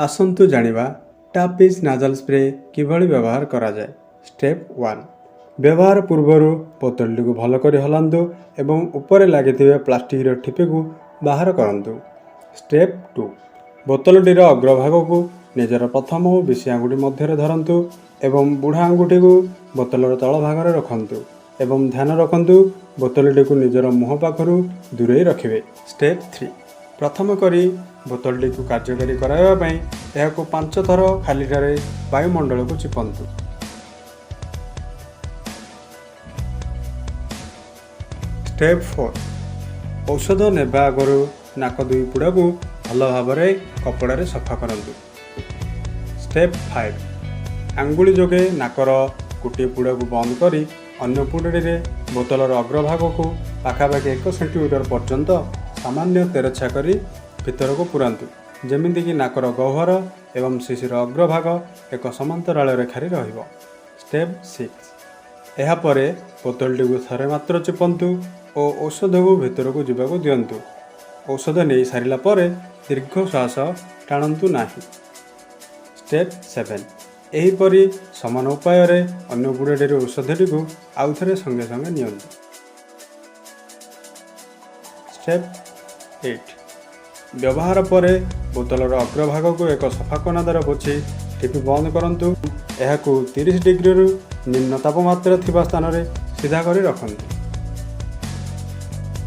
आसन्तु जानिबा टापिज नाजल spray किभଳି व्यवहार करा जाए। स्टेप 1 व्यवहार पूर्वर बोतलटी को भल कर हलांतु एवं उपरे लागिथिबा प्लास्टिक ठिपी को बाहर करंतु। स्टेप 2 बोतलटीर अग्रभाग को निजर प्रथम और बेसी आंगुठी मध्य धरतु एवं बुढ़ा आंगुठी को बोतलर तल भाग में रखंतु एवं ध्यान रखंतु बोतलटी को निजर मुह पाखरु दूरे रखिबे। स्टेप 3 प्रथम करी बोतलटी को कार्यकारी कराइबा पई एहाको 5 थर खालीटारे वायुमंडल को चिपंतु। स्टेप 4 औषध नेबा आगरु नाक दुई पुड़ा को भल भाव कपड़े सफा करंतु। स्टेप 5 आंगुली जोगे नाकर गोटे पुड़ा को बंद करी अन्य पुड़े बोतलर अग्रभाग को पाखापाखि 1 सेंटीमीटर पर्यंत सामान्य तेरछा करी भीतर को पुरांतु जेमितिकी नाकर गह्वर एवं शिशिर अग्रभाग एक समांतराल रेखारी रहिबो। स्टेप 6 एहापरे बोतलटी को थरे मात्र चिपंतु और औषध को भीतर को जीवा दिंतु। औषध नहीं सारिला परे दीर्घ श्वास टाणु नाही। स्टेप 7 एहीपरि समान उपाय अन्य गुड़े औषधटी को आउ थे संगे संगे नियंतु। स्टेप 8 व्यवहार परे बोतलर अग्रभाग को एक सफा कना द्वारा पोछि टिपी बंद करंतु। एहाकू 30 डिग्री निम्न तापमात्रा थिबा स्थान रे सीधा करी रखंतु।